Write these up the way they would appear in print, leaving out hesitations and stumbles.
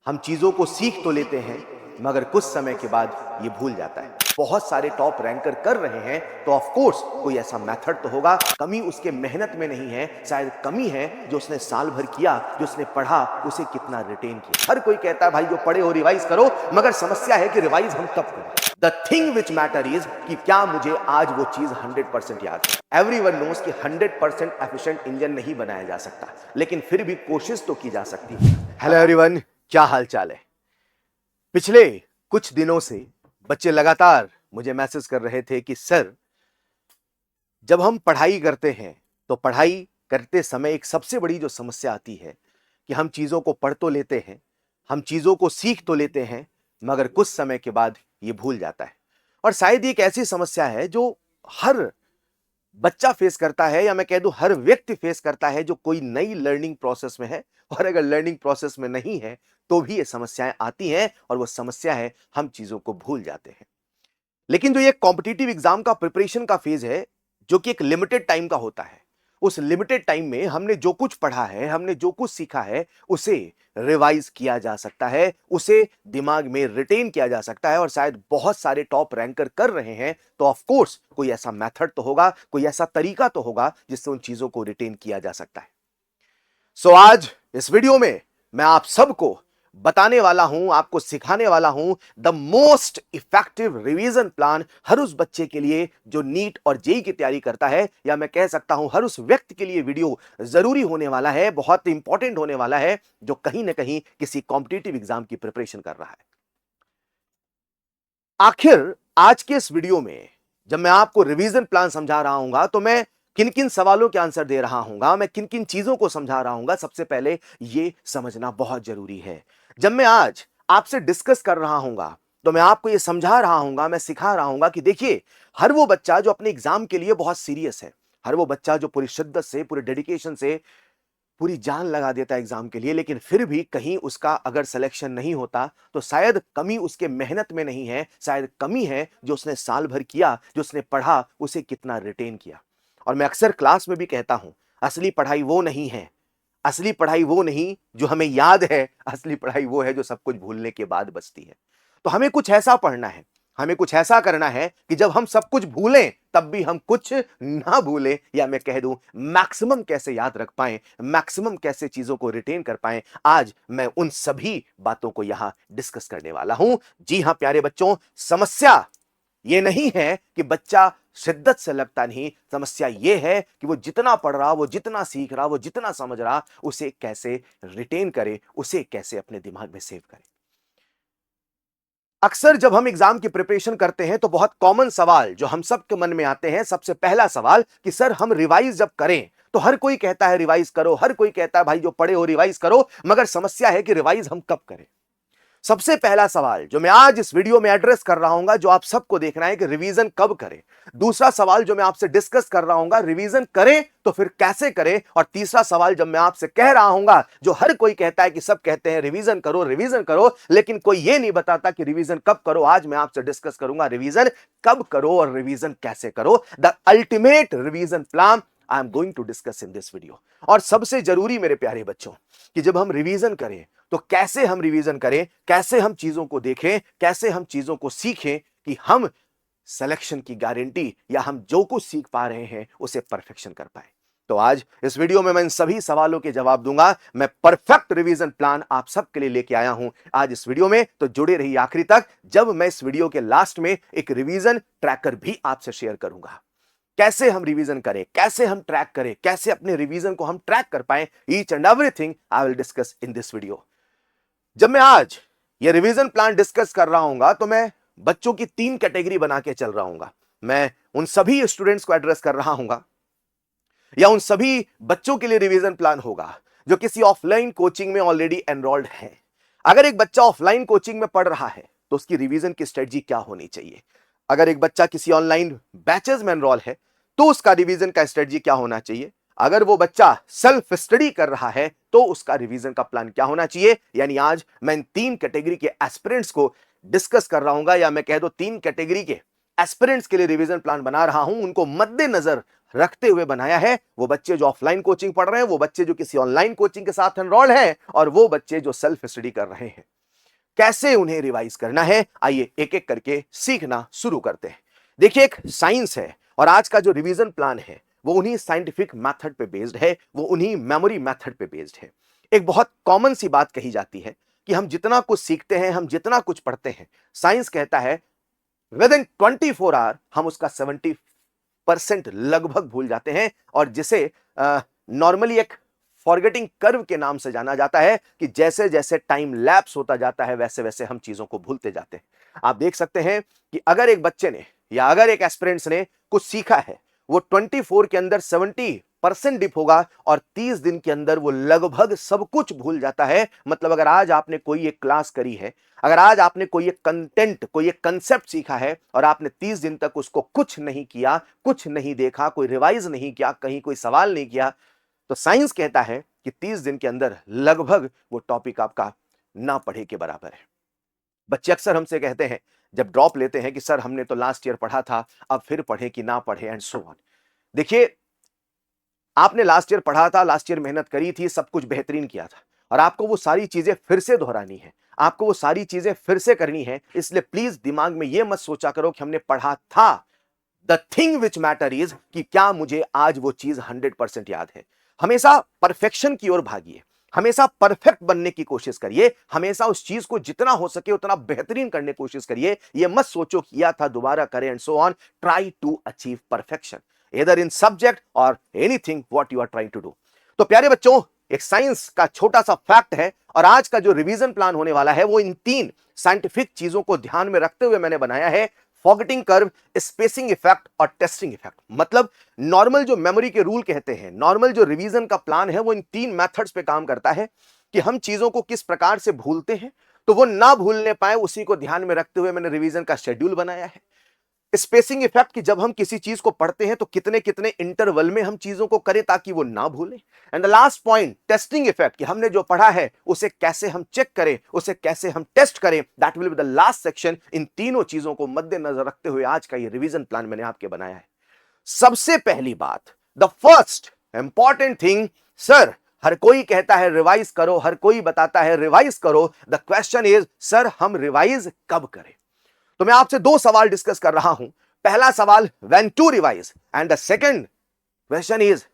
हम चीजों को सीख तो लेते हैं मगर कुछ समय के बाद ये भूल जाता है। बहुत सारे टॉप रैंकर कर रहे हैं तो ऑफ कोर्स कोई ऐसा मेथड तो होगा। कमी उसके मेहनत में नहीं है, शायद कमी है जो उसने साल भर किया, जो उसने पढ़ा उसे कितना रिटेन किया। हर कोई कहता है भाई जो पढ़े हो रिवाइज करो, मगर समस्या है कि रिवाइज हम कब करें। The thing which matter is कि क्या मुझे आज वो चीज 100% याद है। एवरीवन नोस कि 100% एफिशिएंट इंजन नहीं बनाया जा सकता, लेकिन फिर भी कोशिश तो की जा सकती है। हेलो एवरीवन, क्या हाल चाल है। पिछले कुछ दिनों से बच्चे लगातार मुझे मैसेज कर रहे थे कि सर, जब हम पढ़ाई करते हैं तो पढ़ाई करते समय एक सबसे बड़ी जो समस्या आती है कि हम चीजों को पढ़ तो लेते हैं, हम चीजों को सीख तो लेते हैं, मगर कुछ समय के बाद ये भूल जाता है। और शायद ये एक ऐसी समस्या है जो हर बच्चा फेस करता है, या मैं कह दूं हर व्यक्ति फेस करता है जो कोई नई लर्निंग प्रोसेस में है। और अगर लर्निंग प्रोसेस में नहीं है तो भी ये समस्याएं आती हैं, और वो समस्या है हम चीजों को भूल जाते हैं। लेकिन जो ये कॉम्पिटिटिव एग्जाम का प्रिपरेशन का फेज है, जो कि एक लिमिटेड टाइम का होता है, उस लिमिटेड टाइम में हमने जो कुछ पढ़ा है, हमने जो कुछ सीखा है, उसे रिवाइज किया जा सकता है, उसे दिमाग में रिटेन किया जा सकता है। और शायद बहुत सारे टॉप रैंकर कर रहे हैं तो ऑफ कोर्स कोई ऐसा मेथड तो होगा, कोई ऐसा तरीका तो होगा जिससे उन चीजों को रिटेन किया जा सकता है। सो आज इस वीडियो में मैं आप सबको बताने वाला हूं, आपको सिखाने वाला हूं the most effective revision plan हर उस बच्चे के लिए जो नीट और जेई की तैयारी करता है, या मैं कह सकता हूं हर उस व्यक्ति के लिए वीडियो जरूरी होने वाला है, बहुत इंपॉर्टेंट होने वाला है, जो कहीं ना कहीं किसी कॉम्पिटिटिव एग्जाम की प्रिपरेशन कर रहा है। आखिर आज के इस वीडियो में जब मैं आपको रिवीजन प्लान समझा रहा हूंगा तो मैं किन किन सवालों के आंसर दे रहा हूंगा, मैं किन किन चीजों को समझा रहा हूंगा, सबसे पहले ये समझना बहुत जरूरी है। जब मैं आज आपसे डिस्कस कर रहा हूंगा तो मैं आपको ये समझा रहा हूंगा, मैं सिखा रहा हूंगा कि देखिए, हर वो बच्चा जो अपने एग्जाम के लिए बहुत सीरियस है, हर वो बच्चा जो पूरी शिद्दत से, पूरे डेडिकेशन से पूरी जान लगा देता है एग्जाम के लिए, लेकिन फिर भी कहीं उसका अगर सिलेक्शन नहीं होता तो शायद कमी उसके मेहनत में नहीं है, शायद कमी है जो उसने साल भर किया, जो उसने पढ़ा उसे कितना रिटेन किया। और मैं अक्सर क्लास में भी कहता हूं, असली पढ़ाई वो नहीं है, असली पढ़ाई वो नहीं जो हमें याद है, असली पढ़ाई वो है जो सब कुछ भूलने के बाद बचती है। तो हमें कुछ ऐसा पढ़ना है, हमें कुछ ऐसा करना है कि जब हम सब कुछ भूलें तब भी हम कुछ ना भूलें, या मैं कह दूं मैक्सिमम कैसे याद रख पाएं, मैक्सिमम कैसे चीजों को रिटेन कर पाएं। आज मैं उन सभी बातों को यहां डिस्कस करने वाला हूं। जी हां प्यारे बच्चों, समस्या ये नहीं है कि बच्चा शिद्दत से लगता नहीं, समस्या ये है कि वो जितना पढ़ रहा, वो जितना सीख रहा, वो जितना समझ रहा, उसे कैसे रिटेन करे, उसे कैसे अपने दिमाग में सेव करे। अक्सर जब हम एग्जाम की प्रिपरेशन करते हैं तो बहुत कॉमन सवाल जो हम सबके मन में आते हैं, सबसे पहला सवाल कि सर हम रिवाइज जब करें तो हर कोई कहता है रिवाइज करो, हर कोई कहता है भाई जो पढ़े हो रिवाइज करो, मगर समस्या है कि रिवाइज हम कब करें। सबसे पहला सवाल जो मैं आज इस वीडियो में एड्रेस कर रहा हूं, जो आप सबको देखना है कि रिवीजन कब करें। दूसरा सवाल जो मैं आपसे डिस्कस कर रहा हूं, रिवीजन करें तो फिर कैसे करें। और तीसरा सवाल जब मैं आपसे कह रहा हूं, जो हर कोई कहता है कि सब कहते हैं रिवीजन करो, लेकिन कोई यह नहीं बताता कि रिवीजन कब करो। आज मैं आपसे डिस्कस करूंगा रिवीजन कब करो और रिवीजन कैसे करो। The ultimate revision plan I am going to discuss in this video. और सबसे जरूरी मेरे प्यारे बच्चों कि जब हम रिवीजन करें तो कैसे हम रिवीजन करें, कैसे हम चीजों को देखें, कैसे हम चीजों को सीखें कि हम सिलेक्शन की गारंटी, या हम जो कुछ सीख पा रहे हैं उसे परफेक्शन कर पाए। तो आज इस वीडियो में मैं इन सभी सवालों के जवाब दूंगा। मैं परफेक्ट रिवीजन प्लान आप सबके लिए लेके आया हूं आज इस वीडियो में, तो जुड़े रहिए आखिरी तक। जब मैं इस वीडियो के लास्ट में एक रिवीजन ट्रैकर भी आपसे शेयर करूंगा, कैसे हम रिवीजन करें, कैसे हम ट्रैक करें, कैसे अपने रिवीजन को हम ट्रैक कर पाएं, each and everything I will discuss in this video. जब मैं आज ये रिवीजन प्लान डिस्कस कर रहा हूं तो मैं बच्चों की 3 कैटेगरी बना के चल रहा हूं। मैं उन सभी स्टूडेंट्स को एड्रेस कर रहा हूं, या उन सभी बच्चों के लिए रिवीजन प्लान होगा जो किसी ऑफलाइन कोचिंग में ऑलरेडी एनरोल्ड है। अगर एक बच्चा ऑफलाइन कोचिंग में पढ़ रहा है तो उसकी रिवीजन की स्ट्रेटजी क्या होनी चाहिए। अगर एक बच्चा किसी ऑनलाइन बैचेस में एनरोल है तो उसका रिवीजन का स्ट्रेटजी क्या होना चाहिए। अगर वो बच्चा सेल्फ स्टडी कर रहा है तो उसका रिवीजन का प्लान क्या होना चाहिए। यानी आज मैं इन 3 कैटेगरी के एस्पिरेंट्स को डिस्कस कर रहा हूं, या मैं कह दो 3 कैटेगरी के एस्पिरेंट्स के लिए रिवीजन प्लान बना रहा हूं, उनको मद्देनजर रखते हुए बनाया है। वो बच्चे जो ऑफलाइन कोचिंग पढ़ रहे हैं, वो बच्चे जो किसी ऑनलाइन कोचिंग के साथ एनरोल्ड हैं, और वो बच्चे जो सेल्फ स्टडी कर रहे हैं। कैसे उन्हें रिवाइज करना है, आइए एक एक करके सीखना शुरू करते हैं। देखिए, एक साइंस है और आज का जो रिवीजन प्लान है वो उन्हीं साइंटिफिक मेथड पे बेस्ड है, वो उन्हीं मेमोरी मेथड पे बेस्ड है। एक बहुत कॉमन सी बात कही जाती है कि हम जितना कुछ सीखते हैं, हम जितना कुछ पढ़ते हैं, साइंस कहता है विद इन 24 आवर हम उसका 70% लगभग भूल जाते हैं, और जिसे नॉर्मली एक फॉरगेटिंग कर्व के नाम से जाना जाता है कि जैसे जैसे टाइम लैप्स होता जाता है वैसे वैसे हम चीजों को भूलते जाते हैं। आप देख सकते हैं कि अगर एक बच्चे ने या अगर एक एस्पिरेंट्स ने कुछ सीखा है, वो 24 के अंदर 70% डिप होगा और 30 दिन के अंदर वो लगभग सब कुछ भूल जाता है। मतलब अगर आज आपने कोई एक क्लास करी है, अगर आज आपने कोई एक कंटेंट, कोई एक कंसेप्ट सीखा है और आपने 30 दिन तक उसको कुछ नहीं किया, कुछ नहीं देखा, कोई रिवाइज नहीं किया, कहीं कोई सवाल नहीं किया, तो साइंस कहता है कि 30 दिन के अंदर लगभग वो टॉपिक आपका ना पढ़े के बराबर है। बच्चे अक्सर हमसे कहते हैं जब ड्रॉप लेते हैं कि सर हमने तो लास्ट ईयर पढ़ा था, अब फिर पढ़े कि ना पढ़े, एंड सो ऑन। देखिए, आपने लास्ट ईयर पढ़ा था, लास्ट ईयर मेहनत करी थी, सब कुछ बेहतरीन किया था, और आपको वो सारी चीजें फिर से दोहरानी है, आपको वो सारी चीजें फिर से करनी है। इसलिए प्लीज दिमाग में ये मत सोचा करो कि हमने पढ़ा था। The thing which matter is कि क्या मुझे आज वो चीज 100% याद है। हमेशा परफेक्शन की ओर भागिए, हमेशा परफेक्ट बनने की कोशिश करिए, हमेशा उस चीज को जितना हो सके उतना बेहतरीन करने की कोशिश करिए। ये मत सोचो किया था दोबारा करें, and so on. Try to achieve perfection either in subject or anything what you are trying to do। तो प्यारे बच्चों, एक साइंस का छोटा सा फैक्ट है, और आज का जो रिवीजन प्लान होने वाला है वो इन 3 साइंटिफिक चीजों को ध्यान में रखते हुए मैंने बनाया है। फॉरगेटिंग कर्व, स्पेसिंग इफेक्ट और टेस्टिंग इफेक्ट। मतलब नॉर्मल जो मेमोरी के रूल कहते हैं, नॉर्मल जो रिवीजन का प्लान है, वो इन 3 मेथड्स पे काम करता है कि हम चीजों को किस प्रकार से भूलते हैं, तो वो ना भूलने पाए उसी को ध्यान में रखते हुए मैंने रिवीजन का शेड्यूल बनाया है। स्पेसिंग इफेक्ट कि जब हम किसी चीज को पढ़ते हैं तो कितने कितने इंटरवल में हम चीजों को करें ताकि वो ना भूलें। And the last point, testing effect कि हमने जो पढ़ा है उसे कैसे हम चेक करें, उसे कैसे हम टेस्ट करें। That will be the last section. इन तीनों चीजों को मद्देनजर रखते हुए आज का ये रिवीजन प्लान मैंने आपके बनाया है। सबसे पहली बात, the first important thing, sir हर कोई कहता है रिवाइज करो, हर कोई बताता है रिवाइज करो। द क्वेश्चन इज, सर हम रिवाइज कब करें? तो मैं आपसे 2 सवाल डिस्कस कर रहा हूं। पहला सवाल, when to revise, and the second question is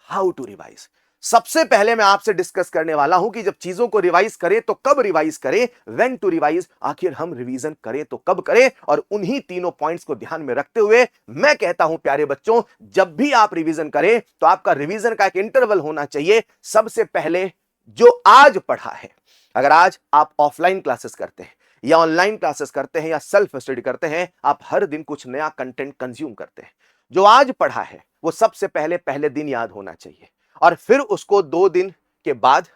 how to revise. सबसे पहले मैं आपसे डिस्कस करने वाला हूं कि जब चीजों को रिवाइज करें तो कब रिवाइज करें, व्हेन टू रिवाइज, आखिर हम रिवीजन करें तो कब करें। और उन्हीं तीनों पॉइंट्स को ध्यान में रखते हुए मैं कहता हूं प्यारे बच्चों, जब भी आप रिवीजन करें तो आपका रिवीजन का एक इंटरवल होना चाहिए। सबसे पहले जो आज पढ़ा है, अगर आज आप ऑफलाइन क्लासेस करते हैं या ऑनलाइन क्लासेस करते हैं या सेल्फ स्टडी करते हैं, आप हर दिन कुछ नया कंटेंट कंज्यूम करते हैं। जो आज पढ़ा है वो सबसे पहले दिन याद होना चाहिए, और फिर उसको 2 दिन के बाद,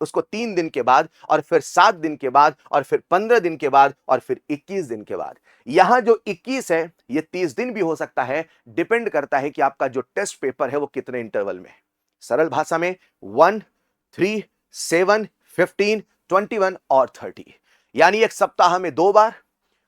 उसको 3 दिन के बाद, और फिर 7 दिन के बाद, और फिर 15 दिन के बाद, और फिर 21 दिन के बाद। यहां जो 21 है ये 30 दिन भी हो सकता है, डिपेंड करता है कि आपका जो टेस्ट पेपर है वो कितने इंटरवल में है। सरल भाषा में 1, 3, 7, 15, 21 और 30, यानी एक सप्ताह में 2 बार,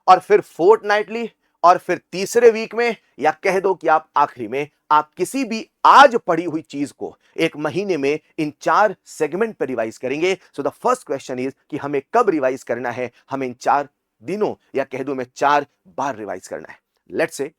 और फिर फोर्टनाइटली, और फिर तीसरे वीक में, या कह दो कि आप आखिरी में, आप किसी भी आज पढ़ी हुई चीज को एक महीने में इन 4 सेगमेंट पर रिवाइज करेंगे। So the first question is कि हमें कब रिवाइज करना है, हमें इन 4 दिनों या कह दो मैं 4 बार रिवाइज करना है। लेट्स से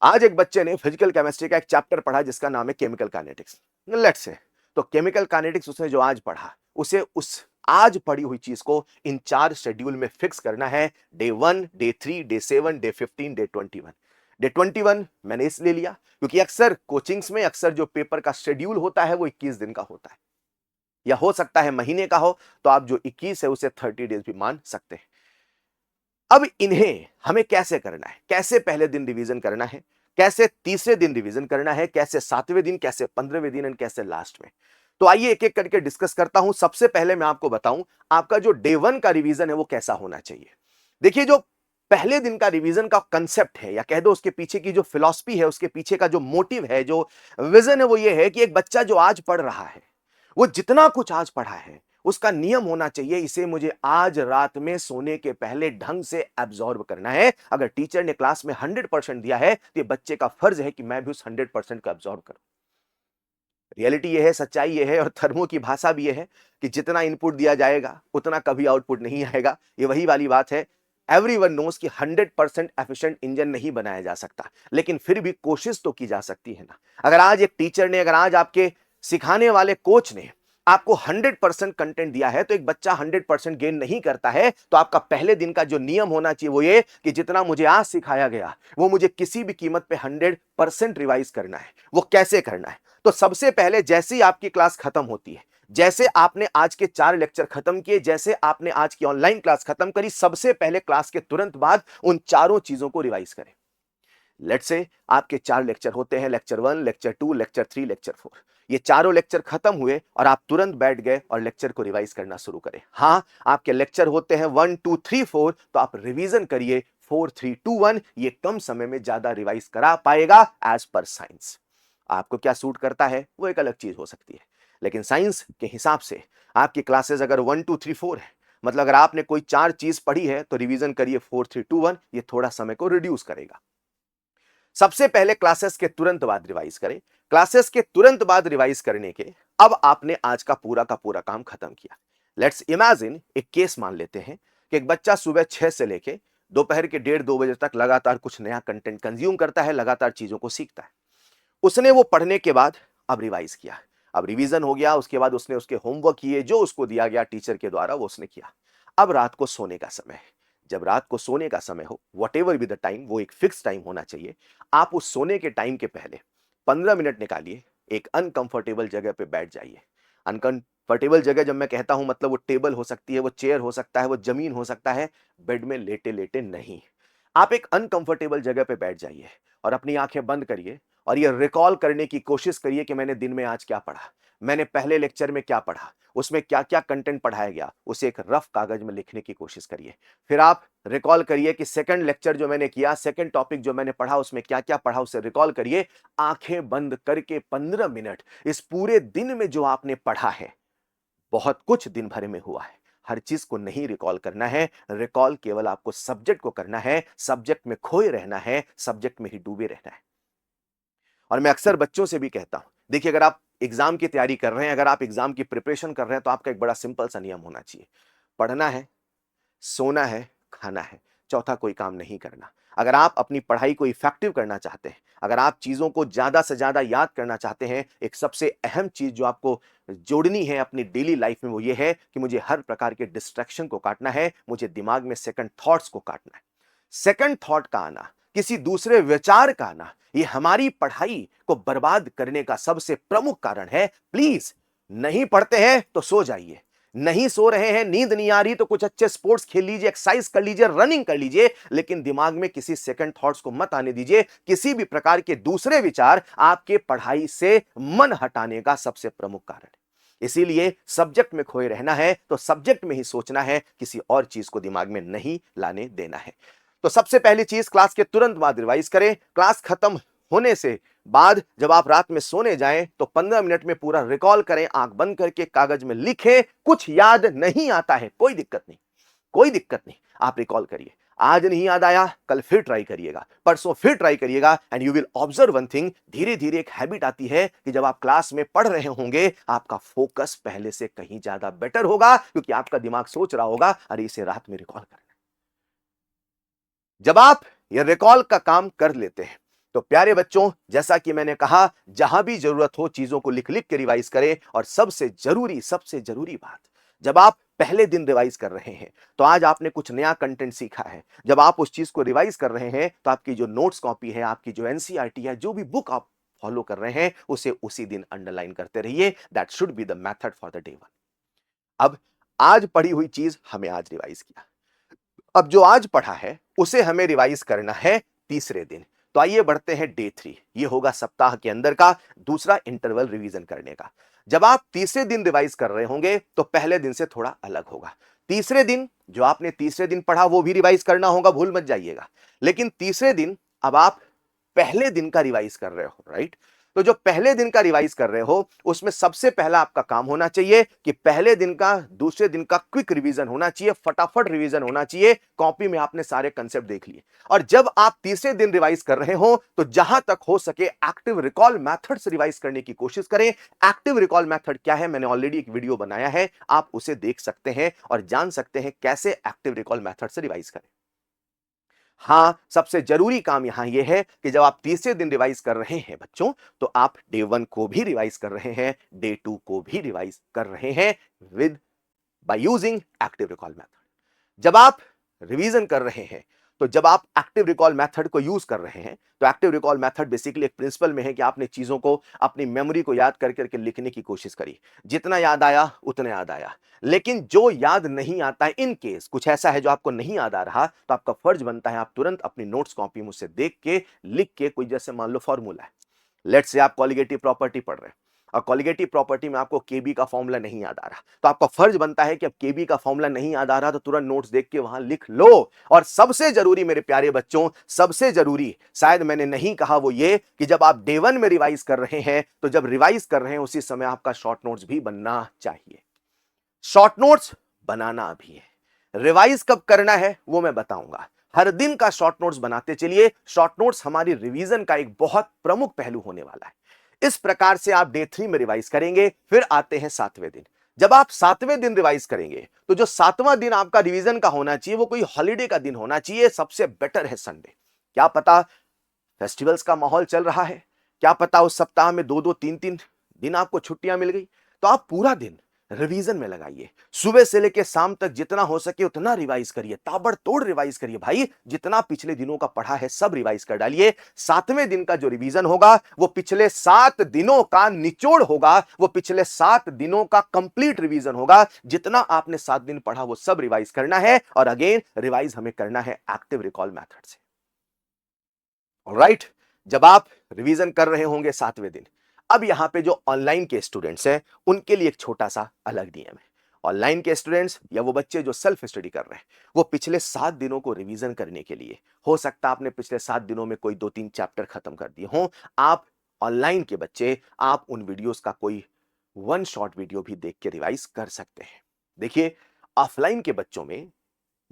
आज एक बच्चे ने फिजिकल केमिस्ट्री का एक चैप्टर पढ़ा जिसका नाम है केमिकल काइनेटिक्स। लेट्स से तो केमिकल काइनेटिक्स उसने जो आज पढ़ा, उसे उस आज पढ़ी हुई चीज को इन 4 शेड्यूल में फिक्स करना है। Day 1, day 3, day 7, day 15, day 21। Day 21 मैंने इसलिए लिया क्योंकि अक्सर कोचिंग्स में अक्सर जो पेपर का शेड्यूल होता है वो 21 दिन का होता है, या हो सकता है महीने का हो, तो आप जो 21 है उसे 30 डेज भी मान सकते हैं। अब इन्हें हमें कैसे करना है, कैसे पहले दिन रिवीजन करना है, कैसे तीसरे दिन रिवीजन करना है, कैसे 7वें दिन, कैसे 15वें दिन, और कैसे लास्ट में। तो आइए एक एक करके डिस्कस करता हूं। सबसे पहले मैं आपको बताऊं आपका जो डे 1 का रिवीजन है वो कैसा होना चाहिए। देखिए, जो पहले दिन का रिवीजन का कंसेप्ट है, या कह दो उसके पीछे की जो फिलॉसफी है, उसके पीछे का जो मोटिव है, जो विजन है, वो ये है कि एक बच्चा जो आज पढ़ रहा है वो जितना कुछ आज पढ़ा है उसका नियम होना चाहिए, इसे मुझे आज रात में सोने के पहले ढंग से एब्जॉर्ब करना है। अगर टीचर ने क्लास में 100% दिया है तो ये बच्चे का फर्ज है कि मैं भी उस 100% को एब्जॉर्ब करूं। रियलिटी ये है, सच्चाई ये है और थर्मो की भाषा भी ये है कि जितना इनपुट दिया जाएगा उतना कभी आउटपुट नहीं आएगा। ये वही वाली बात है, एवरीवन नोस कि 100% एफिशिएंट इंजन नहीं बनाया जा सकता, लेकिन फिर भी कोशिश तो की जा सकती है ना। अगर आज एक टीचर ने, अगर आज आपके सिखाने वाले कोच ने आपको 100% कंटेंट दिया है तो एक बच्चा 100% गेन नहीं करता है, तो आपका पहले दिन का जो नियम होना चाहिए वो ये कि जितना मुझे आज सिखाया गया वो मुझे किसी भी कीमत पे 100% रिवाइज करना है। वो कैसे करना है? तो सबसे पहले जैसे ही आपकी क्लास खत्म होती है, जैसे आपने आज के 4 लेक्चर खत्म किए, जैसे आपने आज की ऑनलाइन क्लास खत्म करी, सबसे पहले क्लास के तुरंत बाद उन चारों चीजों को रिवाइज करें। लेट्स से आपके 4 लेक्चर होते हैं, लेक्चर 1, लेक्चर 2, लेक्चर 3, लेक्चर 4। ये चारों लेक्चर खत्म हुए और आप तुरंत बैठ गए और लेक्चर को रिवाइज करना शुरू करें। हां, आपके लेक्चर होते हैं 1, 2, 3, 4, तो आप रिवीजन करिए 4, 3, 2, 1। ये कम समय में ज्यादा रिवाइज करा पाएगा एज पर साइंस। आपको क्या सूट करता है वो एक अलग चीज हो सकती है, लेकिन साइंस के हिसाब से आपकी क्लासेस अगर 1, 2, 3, 4 है, मतलब अगर आपने कोई 4 चीज पढ़ी है तो रिवीजन करिए 4, 3, 2, 1। ये थोड़ा समय को रिड्यूस करेगा। सबसे पहले क्लासेस के तुरंत बाद रिवाइज करें। क्लासेस के तुरंत बाद रिवाइज करने के अब आपने आज का पूरा काम खत्म किया। लेट्स इमेजिन, एक केस मान लेते हैं कि एक बच्चा सुबह 6 से लेके दोपहर के 1:30-2 बजे तक लगातार कुछ नया कंटेंट कंज्यूम करता है, लगातार चीजों को सीखता है। उसने वो पढ़ने के बाद अब रिवाइज किया, अब रिवीजन हो गया, उसके बाद उसने उसके होमवर्क किए, जो उसको दिया गया टीचर के द्वारा वो उसने किया। अब रात को सोने का समय है। जब रात को सोने का समय हो, what ever be the time, वो एक फिक्स टाइम होना चाहिए। आप उस सोने के टाइम के पहले 15 मिनट निकालिए, एक अनकंफर्टेबल जगह पे बैठ जाइए। अनकंफर्टेबल जगह जब मैं कहता हूं, मतलब वो टेबल हो सकती है, वो चेयर हो सकता है, वो जमीन हो सकता है, बेड में लेटे लेटे नहीं। आप एक अनकंफर्टेबल जगह पे बैठ जाइए और अपनी आंखें बंद करिए और ये रिकॉल करने की कोशिश करिए कि मैंने दिन में आज क्या पढ़ा, मैंने पहले लेक्चर में क्या पढ़ा, उसमें क्या-क्या कंटेंट पढ़ाया गया, उसे एक रफ कागज में लिखने की कोशिश करिए। फिर आप रिकॉल करिए कि सेकंड लेक्चर जो मैंने किया, सेकंड टॉपिक जो मैंने पढ़ा, उसमें क्या-क्या पढ़ा, उसे रिकॉल करिए। आंखें बंद करके 15 मिनट इस पूरे दिन में जो आपने पढ़ा है, बहुत कुछ दिन भर में हुआ है। हर चीज को नहीं रिकॉल करना है, रिकॉल केवल आपको सब्जेक्ट को करना है, सब्जेक्ट में खोए रहना है, सब्जेक्ट में ही डूबे रहना है। और मैं अक्सर बच्चों से भी कहता हूं, देखिए अगर आप एग्जाम की तैयारी कर रहे हैं, अगर आप एग्जाम की प्रिपरेशन कर रहे हैं, तो आपका एक बड़ा सिंपल सा नियम होना चाहिए। पढ़ना है, सोना है, खाना है, चौथा कोई काम नहीं करना। अगर आप अपनी पढ़ाई को इफेक्टिव करना चाहते हैं, अगर आप चीजों को ज्यादा से ज्यादा याद करना चाहते हैं, एक सबसे अहम चीज जो आपको जोड़नी है अपनी डेली लाइफ में, वो ये है कि मुझे हर प्रकार के डिस्ट्रैक्शन को काटना है, मुझे दिमाग में सेकंड थॉट्स को काटना है। सेकंड थॉट का आना, किसी दूसरे विचार का आना, ये हमारी पढ़ाई को बर्बाद करने का सबसे प्रमुख कारण है। प्लीज, नहीं पढ़ते हैं तो सो जाइए, नहीं सो रहे हैं, नींद नहीं आ रही तो कुछ अच्छे स्पोर्ट्स खेल लीजिए, एक्सरसाइज कर लीजिए, रनिंग कर लीजिए, लेकिन दिमाग में किसी सेकंड थॉट्स को मत आने दीजिए। किसी भी प्रकार के दूसरे विचार आपके पढ़ाई से मन हटाने का सबसे प्रमुख कारण है। इसीलिए सब्जेक्ट में खोए रहना है तो सब्जेक्ट में ही सोचना है, किसी और चीज को दिमाग में नहीं लाने देना है। तो सबसे पहली चीज, क्लास के तुरंत बाद रिवाइज करें। क्लास खत्म होने से बाद जब आप रात में सोने जाएं तो 15 मिनट में पूरा रिकॉल करें, आंख बंद करके कागज में लिखें। कुछ याद नहीं आता है, कोई दिक्कत नहीं, कोई दिक्कत नहीं, आप रिकॉल करिए। आज नहीं याद आया, कल फिर ट्राई करिएगा, परसों फिर ट्राई करिएगा, and you will observe one thing. धीरे धीरे एक हैबिट आती है कि जब आप क्लास में पढ़ रहे होंगे, आपका फोकस पहले से कहीं ज्यादा बेटर होगा, क्योंकि आपका दिमाग सोच रहा होगा अरे इसे रात में रिकॉल करना। जब आप ये रिकॉल का काम कर लेते हैं तो प्यारे बच्चों, जैसा कि मैंने कहा, जहां भी जरूरत हो चीजों को लिख लिख के रिवाइज करें। और सबसे जरूरी बात, जब आप पहले दिन रिवाइज कर रहे हैं तो आज आपने कुछ नया कंटेंट सीखा है, जब आप उस चीज को रिवाइज कर रहे हैं तो आपकी जो नोट्स कॉपी है, आपकी जो एनसीईआरटी है, जो भी बुक आप फॉलो कर रहे हैं, उसे उसी दिन अंडरलाइन करते रहिए। That should be the method for the day one. अब आज पढ़ी हुई चीज हमें आज रिवाइज किया, अब जो आज पढ़ा है उसे हमें रिवाइज करना है तीसरे दिन। तो आइए बढ़ते हैं डे 3। ये होगा सप्ताह के अंदर का दूसरा इंटरवल रिवीजन करने का। जब आप तीसरे दिन रिवाइज कर रहे होंगे तो पहले दिन से थोड़ा अलग होगा। तीसरे दिन जो आपने तीसरे दिन पढ़ा वो भी रिवाइज करना होगा, भूल मत जाइएगा। लेकिन तीसरे दिन अब आप पहले दिन का रिवाइज कर रहे हो, राइट? तो जो पहले दिन का रिवाइज कर रहे हो उसमें सबसे पहला आपका काम होना चाहिए कि पहले दिन का दूसरे दिन का क्विक रिवीजन होना चाहिए, फटाफट रिवीजन होना चाहिए। कॉपी में आपने सारे कंसेप्ट देख लिए और जब आप तीसरे दिन रिवाइज कर रहे हो तो जहां तक हो सके एक्टिव रिकॉल मेथड से रिवाइज करने की कोशिश करें। एक्टिव रिकॉल मेथड क्या है, मैंने ऑलरेडी एक वीडियो बनाया है, आप उसे देख सकते हैं और जान सकते हैं कैसे एक्टिव रिकॉल मेथड से रिवाइज करें। हां, सबसे जरूरी काम यहां यह है कि जब आप तीसरे दिन रिवाइज कर रहे हैं बच्चों, तो आप डे 1 को भी रिवाइज कर रहे हैं, डे 2 को भी रिवाइज कर रहे हैं with by using active recall method. जब आप रिवीजन कर रहे हैं, तो जब आप एक्टिव रिकॉल मेथड को यूज कर रहे हैं, तो एक्टिव रिकॉल मेथड बेसिकली एक प्रिंसिपल में है कि आपने चीजों को अपनी मेमोरी को याद कर करके लिखने की कोशिश करी। जितना याद आया उतना याद आया, लेकिन जो याद नहीं आता है, इन केस कुछ ऐसा है जो आपको नहीं याद आ रहा, तो आपका फर्ज बनता है आप तुरंत अपनी नोट्स कॉपी मुझसे देख के लिख के, कोई जैसे मान लो फॉर्मूला है, लेट्स से आप कॉलिगेटिव प्रॉपर्टी पढ़ रहे हैं और कॉलिगेटिव प्रॉपर्टी में आपको केबी का फॉर्मूला नहीं याद आ रहा, तो आपका फर्ज बनता है कि अब केबी का फॉर्मूला नहीं याद आ रहा तो तुरंत नोट्स देख के वहां लिख लो। और सबसे जरूरी मेरे प्यारे बच्चों, सबसे जरूरी शायद मैंने नहीं कहा वो ये कि जब आप डे 1 में रिवाइज कर रहे हैं, तो जब रिवाइज कर रहे हैं उसी समय आपका शॉर्ट नोट्स भी बनना चाहिए। शॉर्ट नोट्स बनाना भी है। रिवाइज कब करना है वो मैं बताऊंगा। हर दिन का शॉर्ट नोट्स बनाते चलिए। शॉर्ट नोट्स हमारी रिवीजन का एक बहुत प्रमुख पहलू होने वाला है। इस प्रकार से आप डे 3 में रिवाइज करेंगे। फिर आते हैं 7वें दिन। जब आप 7वें दिन रिवाइज करेंगे तो जो 7वां दिन आपका रिवीजन का होना चाहिए वो कोई हॉलिडे का दिन होना चाहिए। सबसे बेटर है संडे। क्या पता फेस्टिवल्स का माहौल चल रहा है, क्या पता उस सप्ताह में 2-2 3-3 दिन आपको छुट्टियां मिल गई, तो आप पूरा दिन रिवीजन में लगाइए। सुबह से लेकर शाम तक जितना हो सके उतना रिवाइज करिए, ताबड़तोड़ रिवाइज करिए भाई। जितना पिछले दिनों का पढ़ा है सब रिवाइज कर डालिए। 7वें दिन का जो रिवीजन होगा वो पिछले 7 दिनों का निचोड़ होगा, वो पिछले 7 दिनों का कंप्लीट रिवीजन होगा। जितना आपने 7 दिन पढ़ा वो सब रिवाइज करना है और अगेन रिवाइज हमें करना है एक्टिव रिकॉल मेथड से। ऑलराइट, जब आप रिवीजन कर रहे होंगे 7वें दिन, अब यहां पे जो ऑनलाइन के स्टूडेंट्स हैं उनके लिए एक छोटा सा अलग नियम है। ऑनलाइन के स्टूडेंट्स या वो बच्चे जो सेल्फ स्टडी कर रहे हैं, वो पिछले 7 दिनों को रिवीजन करने के लिए, हो सकता है आपने पिछले 7 दिनों में कोई 2-3 चैप्टर खत्म कर दिए हों, आप ऑनलाइन के बच्चे, आप उन वीडियोस का कोई 1 शॉर्ट वीडियो भी देख के रिवाइज कर सकते हैं। देखिए, ऑफलाइन के बच्चों में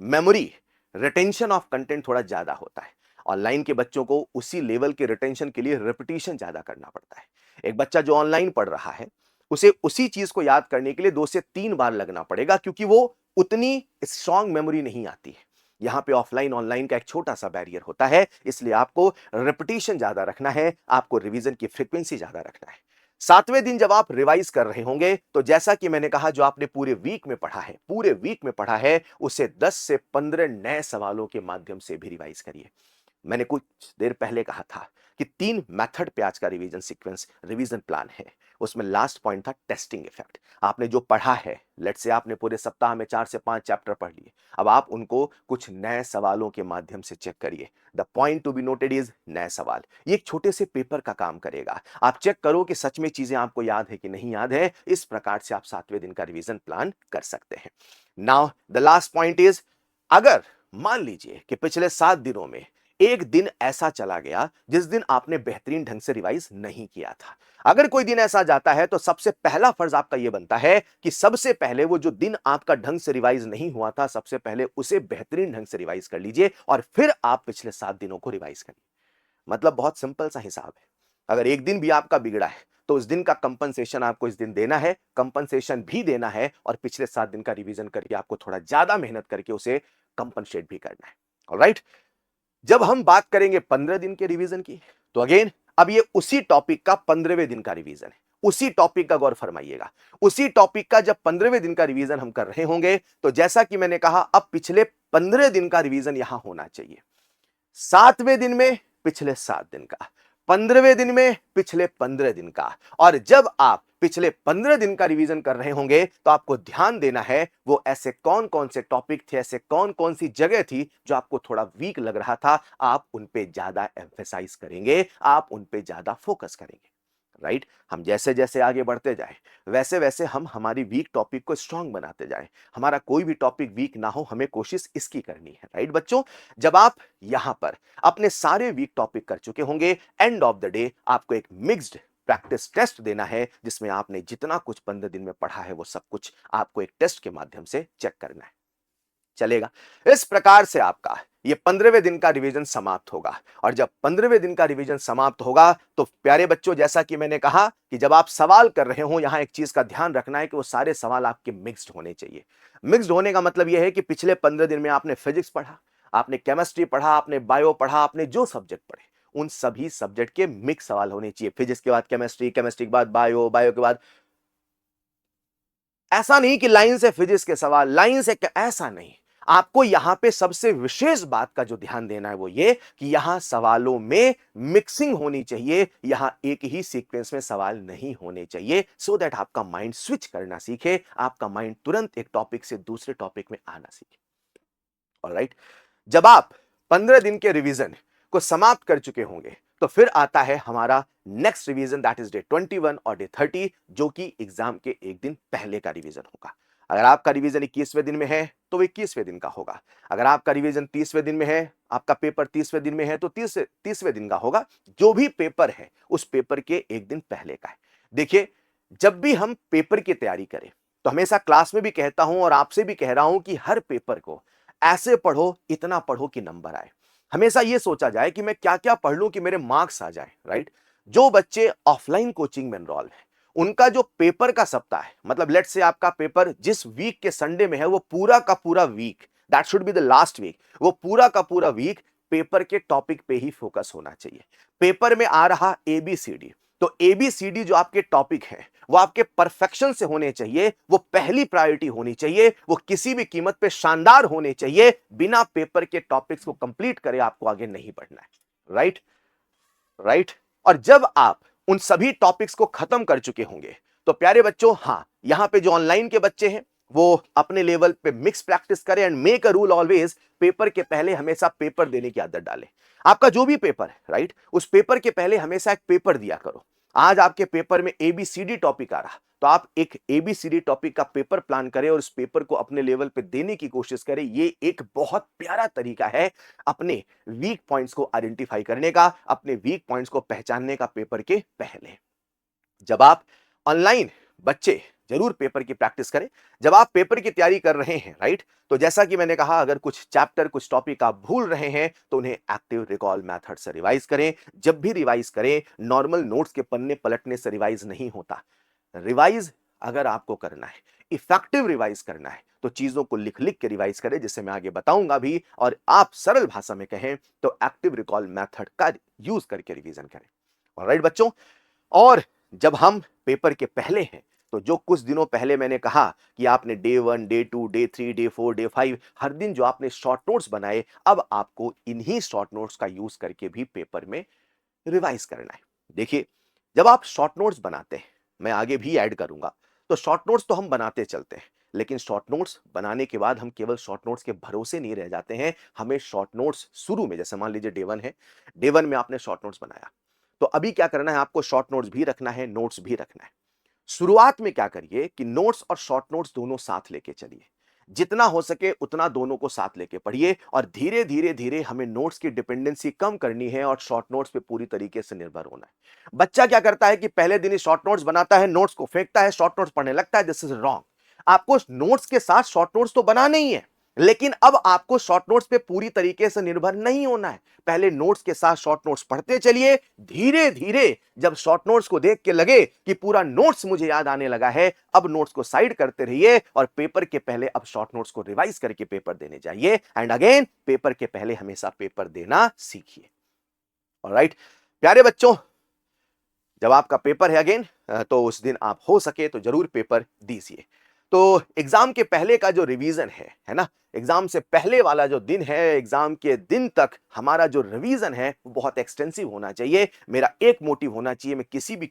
मेमोरी, रिटेंशन ऑफ कंटेंट थोड़ा ज्यादा होता है। ऑनलाइन के बच्चों को उसी लेवल के रिटेंशन के लिए रिपीटिशन ज्यादा करना पड़ता है। एक बच्चा जो ऑनलाइन पढ़ रहा है, उसे उसी चीज को याद करने के लिए 2 से 3 बार लगना पड़ेगा, क्योंकि वो उतनी स्ट्रांग मेमोरी नहीं आती है। यहां पे ऑफलाइन ऑनलाइन का एक छोटा सा बैरियर होता है, इसलिए आपको रिपीटिशन ज्यादा रखना है, आपको रिवीजन की फ्रीक्वेंसी ज्यादा रखना है। 7वें दिन जब आप रिवाइज कर रहे होंगे, तो जैसा कि मैंने कहा, जो आपने पूरे वीक में पढ़ा है, पूरे वीक में पढ़ा है, उसे 10 से 15 नए सवालों के माध्यम से भी रिवाइज करिए। मैंने कुछ देर पहले कहा था कि 3 मेथड पे आज का रिवीजन सीक्वेंस, रिवीजन प्लान है। उसमें लास्ट पॉइंट था टेस्टिंग इफेक्ट। आपने जो पढ़ा है, लेट्स से आपने पूरे सप्ताह में 4 से 5 चैप्टर पढ़ लिए, अब आप उनको कुछ नए सवालों के माध्यम से चेक करिए। The point to be noted is नए सवाल। ये एक छोटे से पेपर का काम करेगा। आप चेक करो कि सच में चीजें आपको याद है कि नहीं याद है। इस प्रकार से आप 7वें दिन का रिवीजन प्लान कर सकते हैं। Now the last point is, अगर मान लीजिए कि पिछले 7 दिनों में एक दिन ऐसा चला गया जिस दिन आपने बेहतरीन ढंग से रिवाइज नहीं किया था, अगर कोई दिन ऐसा जाता है, तो सबसे पहला फर्ज आपका यह बनता है कि सबसे पहले वो जो दिन आपका ढंग से रिवाइज नहीं हुआ था, सबसे पहले उसे बेहतरीन ढंग से रिवाइज कर लीजिए और फिर आप पिछले 7 दिनों को रिवाइज करिए। मतलब बहुत सिंपल सा हिसाब है। अगर एक दिन भी आपका बिगड़ा है, तो उस दिन का कंपनसेशन आपको इस दिन देना है, कंपनसेशन भी देना है और पिछले 7 दिन का रिवीजन करके आपको थोड़ा ज्यादा मेहनत करके उसे कंपनसेट भी करना है। ऑलराइट, जब हम बात करेंगे 15 दिन के रिवीजन की, तो अगेन अब ये उसी टॉपिक का 15वें दिन का रिवीजन है। उसी टॉपिक का गौर फरमाइएगा। उसी टॉपिक का जब 15वें दिन का रिवीजन हम कर रहे होंगे, तो जैसा कि मैंने कहा, अब पिछले 15 दिन का रिवीजन यहां होना चाहिए। 7वें दिन में पिछले 7 दिन का, 15वें दिन में पिछले 15 दिन का। और जब आप पिछले 15 दिन का रिवीजन कर रहे होंगे, तो आपको ध्यान देना है वो ऐसे कौन कौन से टॉपिक थे, ऐसे कौन कौन सी जगह थी जो आपको थोड़ा वीक लग रहा था। आप उन पे ज्यादा एम्फेसाइज करेंगे, आप उन पे ज्यादा फोकस करेंगे। राइट, हम जैसे जैसे आगे बढ़ते जाए, वैसे वैसे हम हमारी वीक टॉपिक को स्ट्रांग बनाते जाए। हमारा कोई भी टॉपिक वीक ना हो, हमें कोशिश इसकी करनी है। राइट बच्चों, जब आप यहां पर अपने सारे वीक टॉपिक कर चुके होंगे, एंड ऑफ द डे आपको एक मिक्स्ड प्रैक्टिस टेस्ट देना है जिसमें आपने जितना कुछ 15 दिन में पढ़ा है वो सब कुछ आपको एक टेस्ट के माध्यम से चेक करना है। चलेगा। इस प्रकार से आपका ये 15वें दिन का रिवीजन समाप्त होगा और जब 15वें दिन का रिवीजन समाप्त होगा तो प्यारे बच्चों, जैसा कि मैंने कहा कि जब आप सवाल कर रहे हो, यहां एक चीज का ध्यान रखना है कि वो सारे सवाल आपके मिक्स्ड होने चाहिए। मिक्स्ड होने का मतलब यह है कि पिछले 15 दिन में आपने फिजिक्स पढ़ा, आपने केमिस्ट्री पढ़ा, आपने बायो पढ़ा, आपने जो सब्जेक्ट पढ़े उन सभी सब्जेक्ट के मिक्स सवाल होने चाहिए। फिजिक्स के बाद केमिस्ट्री, केमिस्ट्री के बाद बायो, बायो के बाद ऐसा नहीं कि लाइन से फिजिक्स के सवाल, लाइन से ऐसा नहीं। आपको यहां पे सबसे विशेष बात का जो ध्यान देना है वो ये कि यहां सवालों में मिक्सिंग होनी चाहिए, यहां एक ही सीक्वेंस में सवाल नहीं होने चाहिए, सो दैट आपका माइंड स्विच करना सीखे, आपका माइंड तुरंत एक टॉपिक से दूसरे टॉपिक में आना सीखे। ऑलराइट, जब आप 15 दिन के रिवीजन को समाप्त कर चुके होंगे तो फिर आता है हमारा next revision, that is day 21 और डे 30, जो कि एग्जाम के एक दिन पहले का रिवीजन होगा। अगर आपका रिवीजन 21वें दिन में है तो वो 21वें दिन का होगा। अगर आपका रिवीजन 30वें दिन में है, आपका पेपर 30वें दिन में है तो 30वें दिन का होगा। जो भी पेपर है उस पेपर के एक दिन पहले का है। देखिए, जब भी हम पेपर की तैयारी करें तो हमेशा क्लास में भी कहता हूं और आपसे भी कह रहा हूं कि हर पेपर को ऐसे पढ़ो, इतना पढ़ो कि नंबर आए। हमेशा यह सोचा जाए कि मैं क्या क्या पढ़ लूं कि मेरे मार्क्स आ जाए, राइट। जो बच्चे ऑफलाइन कोचिंग में एनरोल है उनका जो पेपर का सप्ताह है, मतलब लेट्स से आपका पेपर जिस वीक के संडे में है वो पूरा का पूरा week, that should be the last week, वो पूरा का पूरा वीक पेपर के टॉपिक पे ही फोकस होना चाहिए। पेपर में आ रहा एबीसीडी, तो एबीसीडी जो आपके टॉपिक है वो आपके परफेक्शन से होने चाहिए, वो पहली प्रायोरिटी होनी चाहिए, वो किसी भी कीमत पे शानदार होने चाहिए। बिना पेपर के टॉपिक्स को कंप्लीट करे आपको आगे नहीं बढ़ना है, राइट राइट। और जब आप उन सभी टॉपिक्स को खत्म कर चुके होंगे तो प्यारे बच्चों, हां, यहां पे जो ऑनलाइन के बच्चे हैं वो अपने लेवल पे मिक्स प्रैक्टिस करें and make a rule always, paper के पहले हमेशा पेपर देने की आदत डालें। आपका जो भी पेपर है, राइट, उस पेपर के पहले हमेशा एक पेपर दिया करो। आज आपके पेपर में एबीसीडी टॉपिक आ रहा तो आप एक एबीसीडी टॉपिक का पेपर प्लान करें और उस पेपर को अपने लेवल पे देने की कोशिश करें। ये एक बहुत प्यारा तरीका है अपने वीक पॉइंट्स को आइडेंटिफाई करने का, अपने वीक पॉइंट्स को पहचानने का पेपर के पहले। जब आप ऑनलाइन बच्चे जरूर पेपर की प्रैक्टिस करें। जब आप पेपर की तैयारी कर रहे हैं, राइट, तो जैसा कि मैंने कहा, अगर कुछ चैप्टर, कुछ टॉपिक आप भूल रहे हैं तो उन्हें एक्टिव रिकॉल मेथड से रिवाइज करें। जब भी रिवाइज करें, नॉर्मल नोट्स के पन्ने पलटने से रिवाइज नहीं होता। रिवाइज अगर आपको करना है, इफेक्टिव रिवाइज करना है, तो चीजों को लिख लिख के रिवाइज करें, जिससे मैं आगे बताऊंगा भी। और आप सरल भाषा में कहें तो एक्टिव रिकॉल मेथड का यूज करके रिवीजन करें। ऑलराइट बच्चों, और जब हम पेपर के पहले हैं तो जो कुछ दिनों पहले मैंने कहा कि आपने day 1, day 2, day 3, day 4, day 5 हर दिन जो आपने शॉर्ट नोट्स बनाए, अब आपको इन्हीं शॉर्ट नोट्स का यूज करके भी पेपर में रिवाइज करना है। देखिए, जब आप शॉर्ट नोट्स बनाते हैं, मैं आगे भी ऐड करूंगा, तो शॉर्ट नोट्स तो हम बनाते चलते हैं, लेकिन शॉर्ट नोट्स बनाने के बाद हम केवल शॉर्ट नोट्स के भरोसे नहीं रह जाते हैं। हमें शॉर्ट नोट्स शुरू में, जैसे मान लीजिए डे 1 है, डे 1 में आपने शॉर्ट नोट्स बनाया, तो अभी क्या करना है, आपको शॉर्ट नोट्स भी रखना है, नोट्स भी रखना है। शुरुआत में क्या करिए कि नोट्स और शॉर्ट नोट्स दोनों साथ लेके चलिए। जितना हो सके उतना दोनों को साथ लेके पढ़िए और धीरे धीरे धीरे हमें नोट्स की डिपेंडेंसी कम करनी है और शॉर्ट नोट्स पे पूरी तरीके से निर्भर होना है। बच्चा क्या करता है कि पहले दिन ही शॉर्ट नोट्स बनाता है, नोट्स को फेंकता है, शॉर्ट नोट्स पढ़ने लगता है। This is wrong. आपको नोट्स के साथ शॉर्ट नोट्स तो बनाना ही है, लेकिन अब आपको शॉर्ट नोट्स पे पूरी तरीके से निर्भर नहीं होना है। पहले नोट्स के साथ शॉर्ट नोट्स पढ़ते चलिए। धीरे धीरे जब शॉर्ट नोट्स को देख के लगे कि पूरा नोट्स मुझे याद आने लगा है, अब नोट्स को साइड करते रहिए और पेपर के पहले अब शॉर्ट नोट्स को रिवाइज करके पेपर देने जाइए। एंड अगेन, पेपर के पहले हमेशा पेपर देना सीखिए। ऑलराइट प्यारे बच्चों, जब आपका पेपर है अगेन, तो उस दिन आप हो सके तो जरूर पेपर दीजिए। तो एग्जाम के पहले का जो रिवीजन है ना, एग्जाम से पहले वाला जो दिन है, एग्जाम के दिन तक हमारा जो रिवीजन है वो बहुत एक्सटेंसिव होना चाहिए। मेरा एक मोटिव होना चाहिए, मैं किसी भी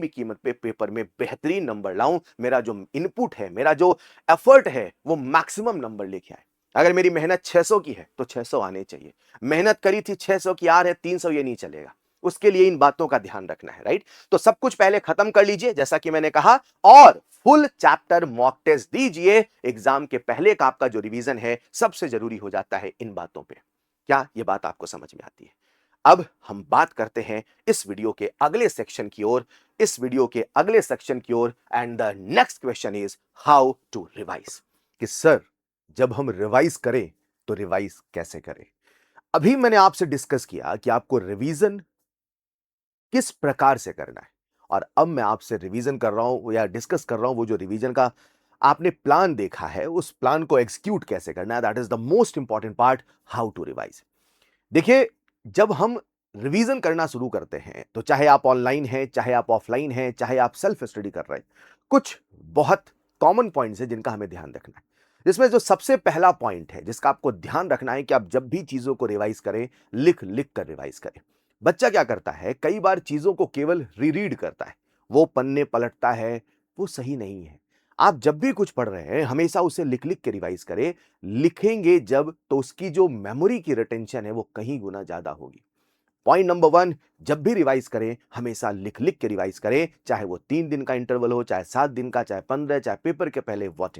कीमत पे पेपर में बेहतरीन नंबर लाऊं। मेरा जो इनपुट है, मेरा जो एफर्ट है, वो मैक्सिमम नंबर लेके आए। अगर मेरी मेहनत 600 की है तो 600 आने चाहिए। मेहनत करी थी 600 की, आ रहे 300, ये नहीं चलेगा। उसके लिए इन बातों का ध्यान रखना है, राइट। तो सब कुछ पहले खत्म कर लीजिए, जैसा कि मैंने कहा, और फुल चैप्टर मॉक टेस्ट दीजिए। एग्जाम के पहले का आपका जो रिवीजन है सबसे जरूरी हो जाता है इन बातों पे। क्या ये बात आपको समझ में आती है? अब हम बात करते हैं इस वीडियो के अगले सेक्शन की ओर, and the next question is how to revise. कि सर, जब हम रिवाइज करें तो रिवाइज कैसे करें। अभी मैंने आपसे डिस्कस किया कि आपको रिवीजन किस प्रकार से करना है, और अब मैं आपसे रिवीजन कर रहा हूं या डिस्कस कर रहा हूं वो जो रिवीजन का आपने प्लान देखा है, उस प्लान को एग्जीक्यूट कैसे करना है। That is the most important part, how to revise. देखिए, जब हम रिवीजन करना शुरू करते हैं तो चाहे आप ऑनलाइन हैं, चाहे आप ऑफलाइन हैं, चाहे आप सेल्फ स्टडी कर रहे हैं, कुछ बहुत कॉमन पॉइंट्स हैं जिनका हमें ध्यान रखना है। जिसमें जो सबसे पहला पॉइंट है जिसका आपको ध्यान रखना है कि आप जब भी चीजों को रिवाइज करें, लिख लिख कर रिवाइज करें। बच्चा क्या करता है, कई बार चीजों को केवल रीरीड करता है, वो पन्ने पलटता है, वो सही नहीं है। आप जब भी कुछ पढ़ रहे हैं हमेशा उसे लिख लिख के रिवाइज करें। लिखेंगे जब तो उसकी जो मेमोरी की रिटेंशन है वो कहीं गुना ज्यादा होगी। पॉइंट नंबर वन, जब भी रिवाइज करें हमेशा लिख लिख के रिवाइज करें, चाहे वो 3 दिन का इंटरवल हो, चाहे 7 दिन का, चाहे 15, चाहे पेपर के पहले, वॉट।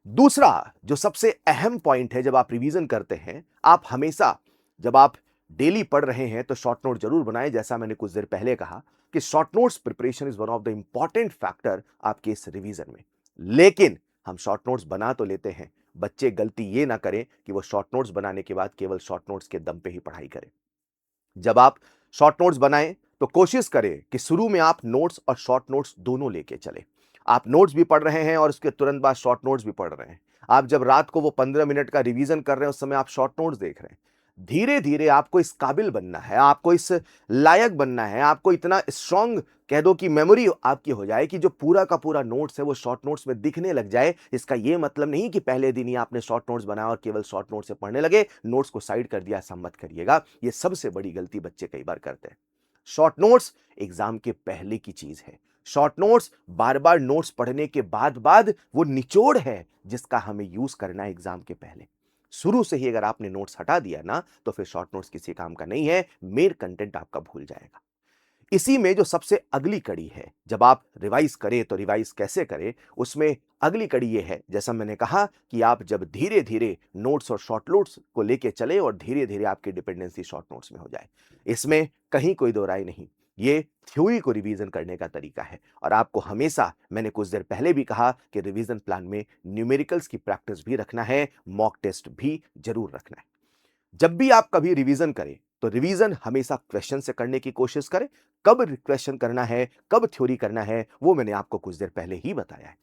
दूसरा जो सबसे अहम पॉइंट है, जब आप रिवीजन करते हैं, आप हमेशा जब आप डेली पढ़ रहे हैं तो शॉर्ट नोट जरूर बनाएं। जैसा मैंने कुछ देर पहले कहा कि short notes preparation is one of the important factor आपके इस रिवीजन में। लेकिन हम शॉर्ट नोट्स बना तो लेते हैं, बच्चे गलती ये ना करें कि वो शॉर्ट नोट्स बनाने के बाद केवल शॉर्ट नोट्स के दम पे ही पढ़ाई करें। जब आप शॉर्ट नोट्स बनाएं तो कोशिश करें कि शुरू में आप नोट्स और शॉर्ट नोट्स दोनों लेके चले। आप नोट्स भी पढ़ रहे हैं और उसके तुरंत बाद शॉर्ट नोट्स भी पढ़ रहे हैं। आप जब रात को वो 15 मिनट का रिवीजन कर रहे हैं उस समय आप शॉर्ट नोट्स देख रहे हैं। धीरे धीरे आपको इस काबिल बनना है, आपको इस लायक बनना है, आपको इतना स्ट्रांग कह दो कि मेमोरी आपकी हो जाए कि जो पूरा का पूरा नोट्स है वो शॉर्ट नोट्स में दिखने लग जाए। इसका ये मतलब नहीं कि पहले दिन ही आपने शॉर्ट नोट्स बनाया और केवल शॉर्ट नोट्स से पढ़ने लगे, नोट्स को साइड कर दिया। ऐसा मत करिएगा, ये सबसे बड़ी गलती बच्चे कई बार करते हैं। शॉर्ट नोट्स एग्जाम के पहले की चीज है। शॉर्ट नोट्स बार बार नोट्स पढ़ने के बाद वो निचोड़ है जिसका हमें यूज करना है एग्जाम के पहले। शुरू से ही अगर आपने नोट्स हटा दिया ना तो फिर शॉर्ट नोट्स किसी काम का नहीं है, मेन कंटेंट आपका भूल जाएगा। इसी में जो सबसे अगली कड़ी है, जब आप रिवाइज करें तो रिवाइज कैसे करें, उसमें अगली कड़ी ये है, जैसा मैंने कहा कि आप जब धीरे धीरे नोट्स और शॉर्ट नोट्स को लेके चले और धीरे धीरे आपकी डिपेंडेंसी शॉर्ट नोट्स में हो जाए। इसमें कहीं कोई दो राय नहीं, ये थ्योरी को रिवीजन करने का तरीका है। और आपको हमेशा, मैंने कुछ देर पहले भी कहा कि रिवीजन प्लान में न्यूमेरिकल्स की प्रैक्टिस भी रखना है, मॉक टेस्ट भी जरूर रखना है। जब भी आप कभी रिवीजन करें तो रिवीजन हमेशा क्वेश्चन से करने की कोशिश करें। कब क्वेश्चन करना है, कब थ्योरी करना है, वो मैंने आपको कुछ देर पहले ही बताया है।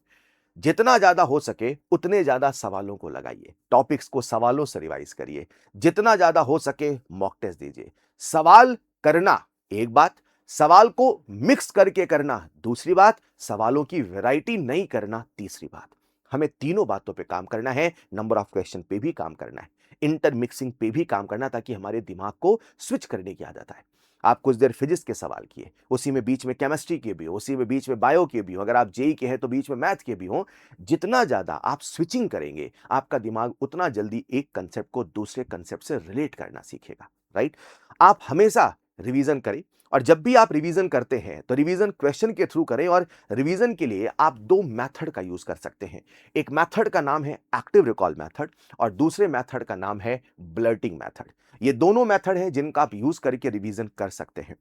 जितना ज्यादा हो सके उतने ज्यादा सवालों को लगाइए, टॉपिक्स को सवालों से रिवाइज करिए। जितना ज्यादा हो सके मॉक टेस्ट दीजिए। सवाल करना एक बात, सवाल को मिक्स करके करना दूसरी बात, सवालों की वैरायटी नहीं करना तीसरी बात। हमें तीनों बातों पे काम करना है, नंबर ऑफ क्वेश्चन पे भी काम करना है, इंटरमिक्सिंग पे भी काम करना, ताकि हमारे दिमाग को स्विच करने की आदत आए। आप कुछ देर फिजिक्स के सवाल किए, उसी में बीच में केमिस्ट्री के भी हो, उसी में बीच में बायो के भी हो, अगर आप जेई के हैं तो बीच में मैथ के भी हो। जितना ज्यादा आप स्विचिंग करेंगे आपका दिमाग उतना जल्दी एक कंसेप्ट को दूसरे कंसेप्ट से रिलेट करना सीखेगा। राइट। आप हमेशा रिवीजन करें, और जब भी आप रिवीजन करते हैं तो रिवीजन क्वेश्चन के थ्रू करें। और रिवीजन के लिए आप दो मेथड का यूज कर सकते हैं। एक मेथड का नाम है एक्टिव रिकॉल मेथड और दूसरे मेथड का नाम है ब्लर्टिंग मेथड। ये दोनों मेथड हैं जिनका आप यूज करके रिवीजन कर सकते हैं।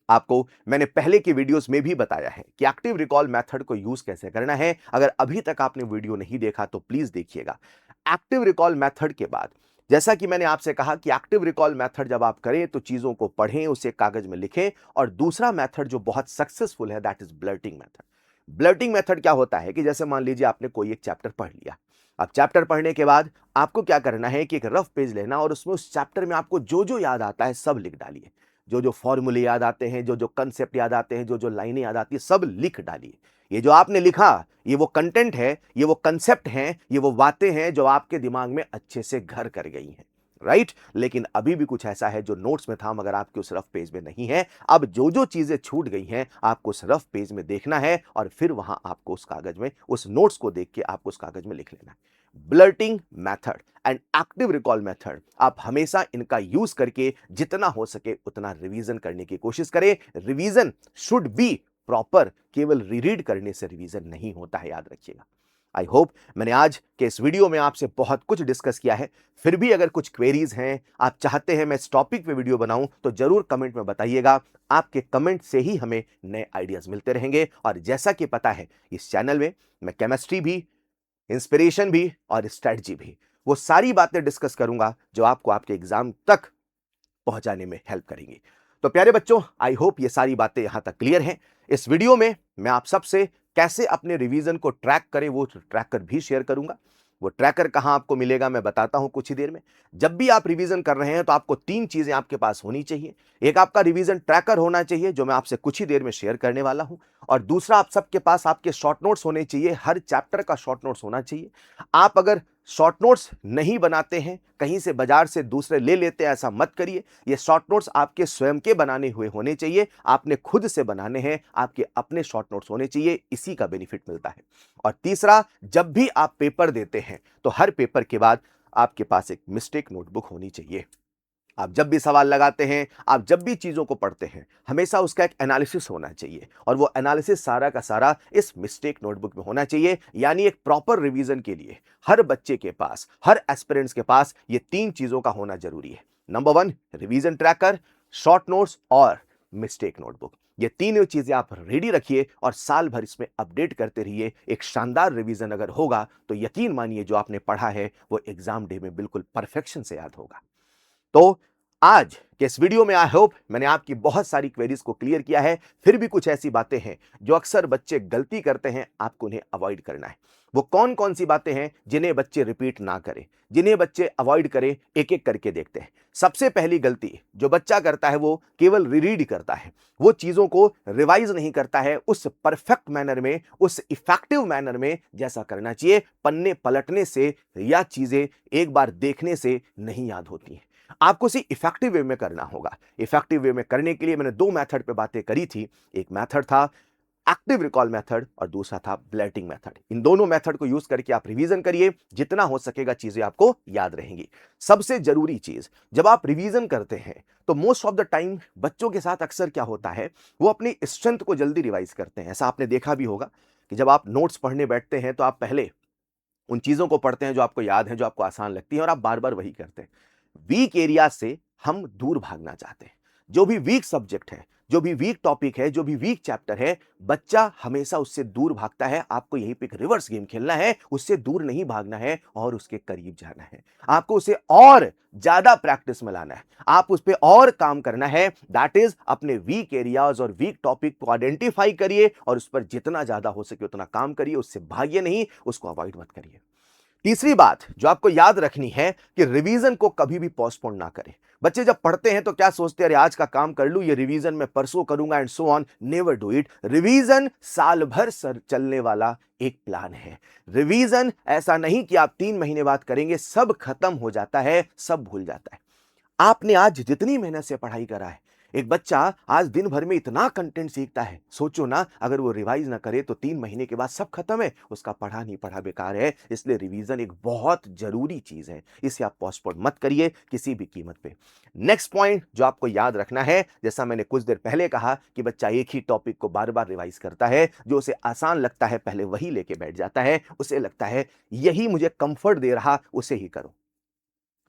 आपको मैंने पहले की वीडियोस में भी बताया है कि एक्टिव रिकॉल मेथड को यूज कैसे करना है। अगर अभी तक आपने वीडियो नहीं देखा तो प्लीज देखिएगा। एक्टिव रिकॉल मेथड के बाद, जैसा कि मैंने आपसे कहा कि एक्टिव रिकॉल मेथड जब आप करें तो चीजों को पढ़ें, उसे कागज में लिखें। और दूसरा मेथड जो बहुत सक्सेसफुल है दैट इज ब्लर्टिंग मेथड। ब्लर्टिंग मेथड क्या होता है कि जैसे मान लीजिए आपने कोई एक चैप्टर पढ़ लिया। अब चैप्टर पढ़ने के बाद आपको क्या करना है कि एक रफ पेज लेना और उसमें उस चैप्टर में आपको जो जो याद आता है सब लिख डालिए। जो जो फॉर्मूले याद आते हैं, जो जो कंसेप्ट याद आते हैं, जो जो लाइनें याद आती है, सब लिख डालिए। ये जो आपने लिखा ये वो कंटेंट है, ये वो कंसेप्ट हैं, ये वो बातें हैं जो आपके दिमाग में अच्छे से घर कर गई हैं। राइट। लेकिन अभी भी कुछ ऐसा है जो नोट्स में था मगर आपके उस रफ पेज में नहीं है। अब जो जो चीजें छूट गई हैं आपको उस रफ पेज में देखना है और फिर वहां आपको उस कागज में, उस नोट्स को देख के आपको उस कागज में लिख लेना है। Blurting method and active recall method, आप हमेशा इनका यूज करके जितना हो सके उतना रिवीजन करने की कोशिश करें। रिवीजन शुड बी प्रॉपर, केवल रीरीड करने से रिवीजन नहीं होता है, याद रखिएगा। आई होप मैंने आज के इस वीडियो में आपसे बहुत कुछ डिस्कस किया है। फिर भी अगर कुछ क्वेरीज हैं, आप चाहते हैं मैं इस टॉपिक पे वीडियो बनाऊं, तो जरूर कमेंट में बताइएगा। आपके कमेंट से ही हमें नए आइडियाज मिलते रहेंगे। और जैसा कि पता है, इस चैनल में मैं केमिस्ट्री भी, इंस्पिरेशन भी और स्ट्रेटजी भी, वो सारी बातें डिस्कस करूंगा जो आपको आपके एग्जाम तक पहुंचाने में हेल्प करेंगी। तो प्यारे बच्चों, आई होप ये सारी बातें यहां तक क्लियर हैं। इस वीडियो में मैं आप सबसे कैसे अपने रिवीजन को ट्रैक करें वो ट्रैकर भी शेयर करूंगा। वो ट्रैकर कहां आपको मिलेगा मैं बताता हूं कुछ ही देर में। जब भी आप रिवीजन कर रहे हैं तो आपको तीन चीजें आपके पास होनी चाहिए। एक आपका रिवीजन ट्रैकर होना चाहिए जो मैं आपसे कुछ ही देर में शेयर करने वाला हूं, और दूसरा आप सबके पास आपके शॉर्ट नोट्स होने चाहिए। हर चैप्टर का शॉर्ट नोट्स होना चाहिए। आप अगर शॉर्ट नोट्स नहीं बनाते हैं, कहीं से बाजार से दूसरे ले लेते हैं, ऐसा मत करिए। ये शॉर्ट नोट्स आपके स्वयं के बनाने हुए होने चाहिए। आपने खुद से बनाने हैं, आपके अपने शॉर्ट नोट्स होने चाहिए। इसी का बेनिफिट मिलता है। और तीसरा, जब भी आप पेपर देते हैं तो हर पेपर के बाद आपके पास एक मिस्टेक नोटबुक होनी चाहिए। आप जब भी सवाल लगाते हैं, आप जब भी चीजों को पढ़ते हैं, हमेशा उसका एक एनालिसिस होना चाहिए, और वो एनालिसिस सारा का सारा इस मिस्टेक नोटबुक में होना चाहिए। यानी एक प्रॉपर रिवीजन के लिए हर बच्चे के पास, हर एस्पिरेंट्स के पास ये तीन चीजों का होना जरूरी है। Number 1 revision tracker, short notes और मिस्टेक नोटबुक। ये तीनों चीजें आप रेडी रखिए और साल भर इसमें अपडेट करते रहिए। एक शानदार रिवीजन अगर होगा तो यकीन मानिए जो आपने पढ़ा है वो एग्जाम डे में बिल्कुल परफेक्शन से याद होगा। तो आज के इस वीडियो में आई होप मैंने आपकी बहुत सारी क्वेरीज को क्लियर किया है। फिर भी कुछ ऐसी बातें हैं जो अक्सर बच्चे गलती करते हैं, आपको उन्हें अवॉइड करना है। वो कौन कौन सी बातें हैं जिन्हें बच्चे रिपीट ना करें, जिन्हें बच्चे अवॉइड करें, एक एक करके देखते हैं। सबसे पहली गलती जो बच्चा करता है वो केवल रीड करता है। वो चीजों को रिवाइज नहीं करता है उस परफेक्ट मैनर में, उस इफेक्टिव मैनर में जैसा करना चाहिए। पन्ने पलटने से या चीजें एक बार देखने से नहीं याद होती हैं। आपको इसे इफेक्टिव वे में करना होगा। इफेक्टिव वे में करने के लिए मैंने दो मेथड पे बातें करी थी। एक मेथड था एक्टिव रिकॉल मेथड और दूसरा था ब्लैटिंग मेथड। इन दोनों मेथड को यूज करके आप रिवीजन करिए, जितना हो सकेगा चीजें आपको याद रहेंगी। सबसे जरूरी चीज, जब आप रिवीजन करते हैं तो मोस्ट ऑफ द टाइम बच्चों के साथ अक्सर क्या होता है, वो अपनी स्ट्रेंथ को जल्दी रिवाइज करते हैं। ऐसा आपने देखा भी होगा कि जब आप नोट्स पढ़ने बैठते हैं तो आप पहले उन चीजों को पढ़ते हैं जो आपको याद है, जो आपको आसान लगती है, और आप बार बार वही करते हैं। वीक एरिया से हम दूर भागना चाहते हैं। जो भी वीक सब्जेक्ट है, जो भी वीक टॉपिक है, जो भी वीक चैप्टर है, बच्चा हमेशा उससे दूर भागता है। आपको यहीं पे एक रिवर्स गेम खेलना है, उससे दूर नहीं भागना है और उसके करीब जाना है। आपको उसे और ज्यादा प्रैक्टिस में लाना है, आप उस पर और काम करना है। दैट इज, अपने वीक एरियाज और वीक टॉपिक को आइडेंटिफाई करिए और उस पर जितना ज्यादा हो सके उतना काम करिए। उससे भागिए नहीं, उसको अवॉइड मत करिए। तीसरी बात जो आपको याद रखनी है कि रिवीजन को कभी भी पोस्टपोन ना करें। बच्चे जब पढ़ते हैं तो क्या सोचते हैं, अरे आज का काम कर लूं, ये रिवीजन मैं परसों करूंगा and so on. Never do it. Revision साल भर चलने वाला एक प्लान है। रिवीजन ऐसा नहीं कि आप 3 महीने बाद करेंगे, सब खत्म हो जाता है, सब भूल जाता है। आपने आज जितनी मेहनत से पढ़ाई करा है, एक बच्चा आज दिन भर में इतना कंटेंट सीखता है, सोचो ना अगर वो रिवाइज ना करे तो 3 महीने के बाद सब खत्म है, उसका पढ़ा नहीं पढ़ा बेकार है। इसलिए रिवीजन एक बहुत जरूरी चीज है, इसे आप पोस्टपोन मत करिए किसी भी कीमत पे। नेक्स्ट पॉइंट जो आपको याद रखना है, जैसा मैंने कुछ देर पहले कहा कि बच्चा एक ही टॉपिक को बार बार रिवाइज करता है। जो उसे आसान लगता है पहले वही लेके बैठ जाता है। उसे लगता है यही मुझे कंफर्ट दे रहा, उसे ही करो।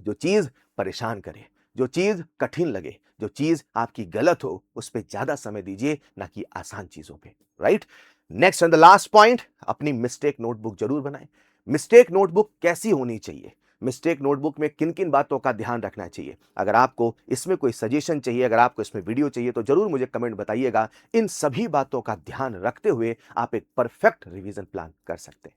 जो चीज परेशान करे, जो चीज कठिन लगे, जो चीज आपकी गलत हो, उस पर ज्यादा समय दीजिए, ना कि आसान चीजों पे। Right. Next and the last point, अपनी मिस्टेक नोटबुक जरूर बनाएं। मिस्टेक नोटबुक कैसी होनी चाहिए, मिस्टेक नोटबुक में किन किन बातों का ध्यान रखना चाहिए, अगर आपको इसमें कोई सजेशन चाहिए, अगर आपको इसमें वीडियो चाहिए तो जरूर मुझे कमेंट बताइएगा। इन सभी बातों का ध्यान रखते हुए आप एक परफेक्ट रिवीजन प्लान कर सकते हैं।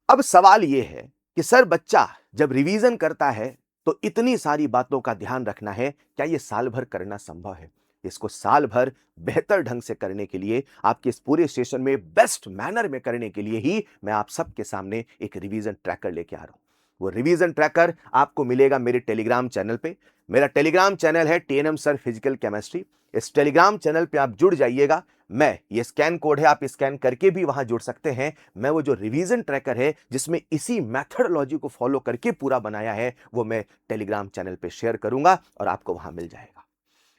अब सवाल यह है कि सर बच्चा जब रिवीजन करता है तो इतनी सारी बातों का ध्यान रखना है, क्या यह साल भर करना संभव है? इसको साल भर बेहतर ढंग से करने के लिए, आपके इस पूरे सेशन में बेस्ट मैनर में करने के लिए ही मैं आप सबके सामने एक रिवीजन ट्रैकर लेके आ रहा हूं। वो रिवीजन ट्रैकर आपको मिलेगा मेरे टेलीग्राम चैनल पे। मेरा टेलीग्राम चैनल है TNM सर फिजिकल केमिस्ट्री। इस टेलीग्राम चैनल पे आप जुड़ जाइएगा। मैं ये स्कैन कोड है, आप स्कैन करके भी वहां जुड़ सकते हैं। मैं वो जो रिवीजन ट्रैकर है जिसमें इसी मेथडोलॉजी को फॉलो करके पूरा बनाया है, वो मैं टेलीग्राम चैनल पे शेयर करूंगा और आपको वहां मिल जाएगा।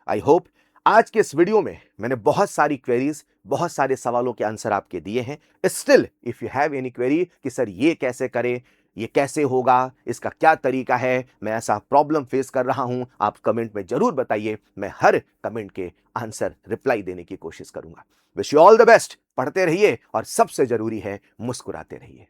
आई होप आज के इस वीडियो में मैंने बहुत सारी क्वेरीज, बहुत सारे सवालों के आंसर आपके दिए हैं। Still if you have any query कि सर ये कैसे करें, ये कैसे होगा, इसका क्या तरीका है, मैं ऐसा प्रॉब्लम फेस कर रहा हूं, आप कमेंट में जरूर बताइए। मैं हर कमेंट के आंसर रिप्लाई देने की कोशिश करूंगा। Wish you all the best. पढ़ते रहिए और सबसे जरूरी है मुस्कुराते रहिए।